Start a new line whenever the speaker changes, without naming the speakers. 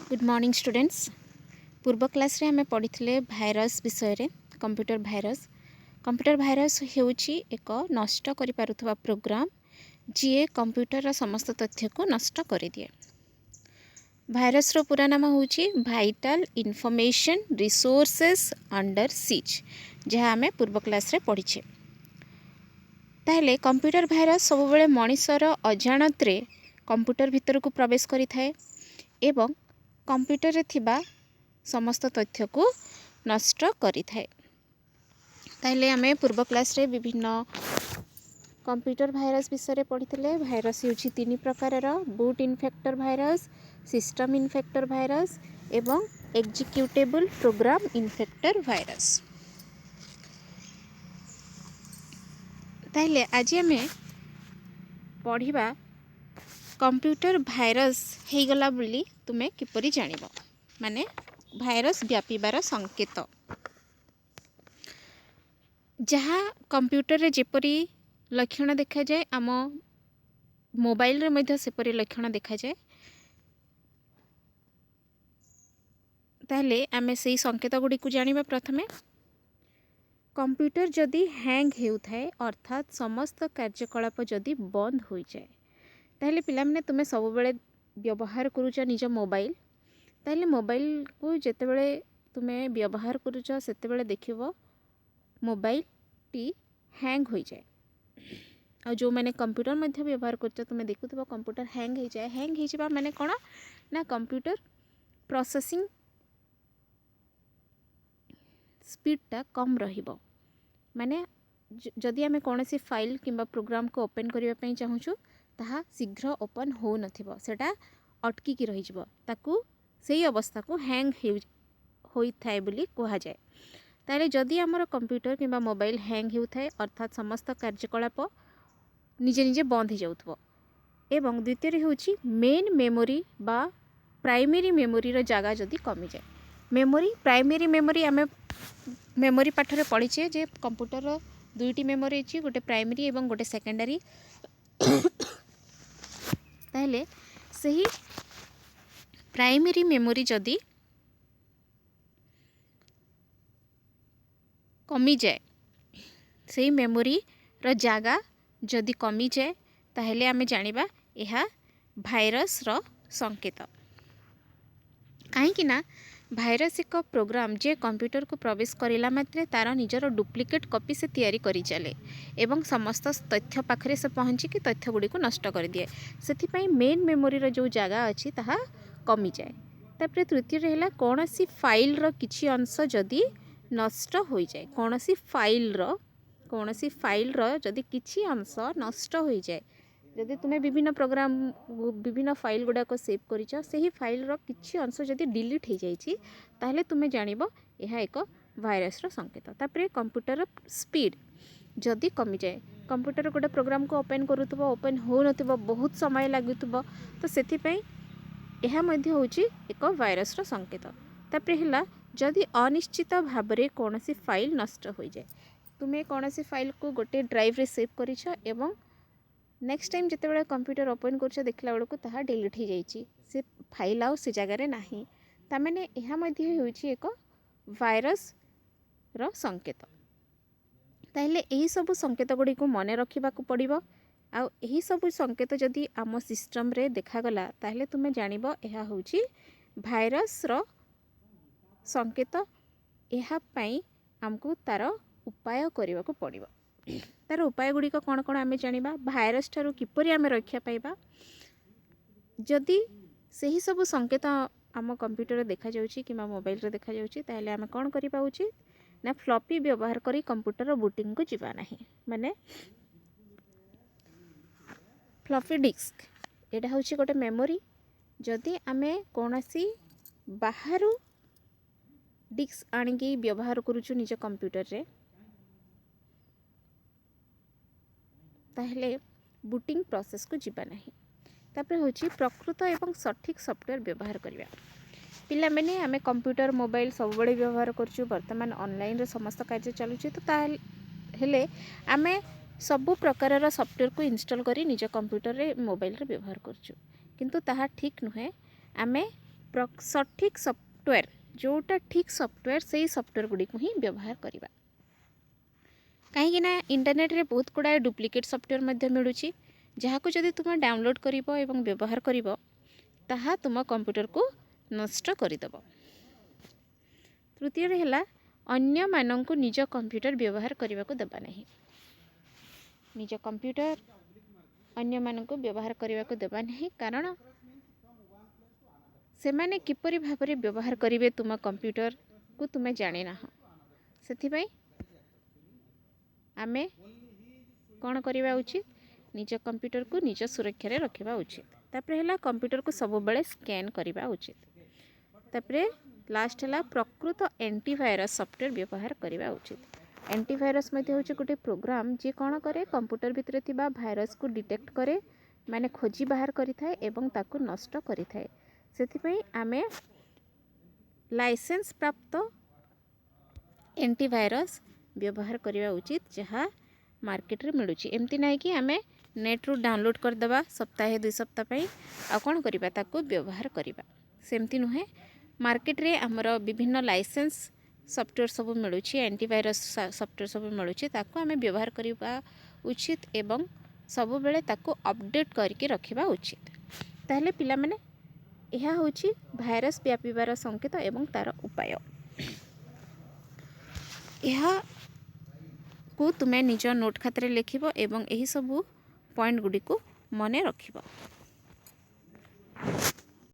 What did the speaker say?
Good morning students. पूर्व class रे हमें पढ़ी भाइरस विषय रे कंप्यूटर भाइरस होउची एक नष्ट करि पारुथबा प्रोग्राम जी कंप्यूटर रा समस्त तथ्य को नष्ट करि दिए। भाइरस रो पूरा नाम होउची vital information resources under seize, जहाँ हमें पूर्व क्लास रे पढ़ीछे। ताहले कंप्यूटर भाइरस सब बेले मनीषर अजाणत रे कंप्यूटर भीतर को प्रवेश करि थाए एवं कंप्यूटर रे थिबा समस्त तथ्य को नष्ट करि थाए। ताहले हमें पूर्व क्लास रे विभिन्न कंप्यूटर भाइरस विषय पढ़ी। भाइरस होउछि तीन प्रकार: बूट इन्फेक्टर भाइरस, सिस्टम इन्फेक्टर भाइरस एवं एग्जीक्यूटेबल प्रोग्राम इन्फेक्टर भाइरस। ताहले आज हमें पढ़िबा कंप्यूटर भाइरस हे गला बोली तुमे किपरि जानिबो, माने भाइरस व्यापीबार संकेत। जहाँ कंप्यूटर रे जेपरि लक्षण देखा जाए आम मोबाइल रे मध्य सेपरि लक्षण देखा जाए। ताहले आमे सेही संकेत गुडी को जानिबा। प्रथमे कंप्यूटर जदि हैंग हेउथाए अर्थात समस्त कार्यकलाप जदि बंद हो जाए, ताहले पिला माने तुमे सब बेले व्यवहार करूछ निज मोबाइल। ताहले मोबाइल को जेतेबेले तुमे व्यवहार करूछ सेतेबेले देखिबो मोबाइल टी हैंग हो जाए। और जो मैंने कंप्यूटर मध्य व्यवहार करते तुमे देखुथबो कंप्यूटर हैंग हो जाए। हैंग हो जाबा माने कोन ना कंप्यूटर प्रोसेसिंग स्पीड टा कम रहिबो। माने जदि आमे कोनोसी फाइल किंबा प्रोग्राम को ओपन करिवा पई चाहूछु ताहा शीघ्र ओपन हो नथिबो, सेटा अटकी की रहि जिवो, ताकू सेही अवस्था को हैंग होई थाए बोली कहा जाए। ताले जदि आमर कंप्यूटर किंबा मोबाइल हैंग होउथाए अर्थात समस्त कार्यकलाप निजे निजे बंद हो जाउथबो। एवं द्वितीय होउछि मेन मेमोरी बा प्राइमरी मेमोरी रो जागा जदि कमी जाए। मेमोरी प्राइमरी मेमोरी आमे मेमोरी पाठ रे पढ़ीछे जे कंप्यूटर रो दुईटी मेमोरी अछि, गोटे प्राइमरी एवं गोटे सेकेंडरी। ताहले सही प्राइमरी मेमोरी जदि कमी जाए, सही मेमोरी रो जागा जदि कमी जाए, ताहले आमे जानिबा एहा भाइरस रो संकेत। काहे कि ना भाइरस एक प्रोग्राम जे कंप्यूटर को प्रवेश करिला मात्रे तार निजर डुप्लिकेट कॉपी से तैयारी करि चले एवं समस्त तथ्य पाखरे से पहुँची कि तथ्य गुडी को नष्ट कर दिए। सेथिपई मेन मेमोरी रो जो जागा अछि ताहा कमी जाए। तापरे तृतीय रहेला कोनोसी फाइल रो किछि अंश जदि नष्ट हो जाए। कोनोसी फाइल रो जदि किछि अंश नष्ट हो जाए, जदि तुमे विभिन्न प्रोग्राम विभिन्न फाइल गुडा को सेव करिछ, सेही फाइल रो किछि अंश जदि डिलीट हो जाइछि, ताहले तुमे जानिबो एहा एक भाइरस रो संकेत। तापरे कंप्यूटर स्पीड जदि कमी जाए, कंप्यूटर गोटे प्रोग्राम को ओपन करूथबो ओपन हो नथिबो, बहुत समय लागुथबो, तो सेथि पई एहा मध्य होछि एक भाइरस रो संकेत। तापरे हिला जदि अनिश्चित भाबरे कोनोसी फाइल नष्ट हो जाए, तुमे कोनोसी फाइल को गोटे ड्राइव रे सेव करिछ एवं नेक्स्ट टाइम जितेबाला कंप्यूटर ओपन कर देखला बेलू ताहा डिलीट हो जाइए, से फाइल आउ से जगार नाही, तामेने एहा मध्य होइछि एक भाइरस रो संकेत। ताहले एही सब संकेत गुडी को मने रखिबा को पड़िबो। आ एही सब संकेत जदि आम सिस्टम रे देखा गला ताहले तुमे जानिबो एहा होइछि भाइरस रो संकेत। एहा पई हमको तार उपाय करबा को पड़िबो। तार उपाय गुडी को कौन कौन आमे जानिबा, भाइरस ठारू किपरि आमे रक्षा पाइबा। जदि सही सब संकेत आम कंप्यूटर देखा जाउछि किमा मोबाइल रे देखा जाउछि, ताहले आमे कोन करिबा उचित ना फ्लॉपी व्यवहार करी कंप्यूटर बूटिंग को जिबा नाही। माने फ्लॉपी डिस्क एटा होछि गोटे मेमोरी। जदि आमे कोनोसी बाहरु डिस्क आनिकी व्यवहार करूछु निज कंप्यूटर रे, ताहले बूटिंग प्रोसेस को जिबा नाही। तापर होछि प्रकृत एवं सठिक सॉफ्टवेयर व्यवहार करिबा। पिला माने आमे कंप्यूटर मोबाइल सब बळे व्यवहार करछु, वर्तमान ऑनलाइन रे समस्त कार्य चलुछि, तो ताहले आमे सब प्रकार सॉफ्टवेयर को इंस्टॉल करी निज कंप्यूटर रे मोबाइल रे व्यवहार करछु, किंतु ताहा ठीक नुहे। आमे सठिक सॉफ्टवेयर जोटा ठीक सॉफ्टवेयर से सॉफ्टवेयर गुड़ी को ही व्यवहार करवा। कहीं ना इंटरनेट रे बहुत गुड़ा डुप्लिकेट सॉफ्टवेयर मिलूँ जहाँ को जदि तुम डाउनलोड कर व्यवहार कर तुम कंप्यूटर को नष्ट करदेव। तृतीय है अन्य मानक निज कंप्यूटर व्यवहार करने को देवा नहीं। निज कंप्यूटर अन्य मानक व्यवहार करने को देवा नहीं कारण से माने किपरि भाବରେ व्यवहार करेंगे तुम कंप्यूटर को तुम्हें जाने ना से आमे कौन करवा उचित निज कंप्यूटर को निज सुरक्षा रखा उचित। तापर है कंप्यूटर को सब बेले स्कैन करवा उचित। तापर लास्ट है प्रकृत एंटीवायरस सॉफ्टवेयर व्यवहार करवा उचित। एंटीवायरस हूँ गोटे प्रोग्राम जी कौन करे कंप्यूटर भितर थिबा भाइरस को डिटेक्ट करे माने खोजी बाहर करिथाए एवं ताकू नष्ट करिथाए। सेथिपई आमे लाइसेंस प्राप्त एंटीवायरस व्यवहार करवा उचित जहाँ मार्केट रे मिलूची। एमती नहीं कि आमे नेट रू डाउनलोड करदेवा सप्ताहे 2 सप्ताह आ कौन करवा ताकू व्यवहार करवा सेमती नुहे। मार्केट रे हमर विभिन्न लाइसेंस सॉफ्टवेयर सब मिलूची एंटीवायरस सॉफ्टवेयर सब मिलूची ताकू आमे व्यवहार करवा उचित एवं सब बेले ताकू अपडेट करके रखिबा उचित। ताहले पिला माने यह होची भाइरस व्यापीबार संकेत एवं तार उपाय। यह को तुम्हें निज नोट खाते लिखिब एवं यही सब पॉइंट गुडी को मने रखिब।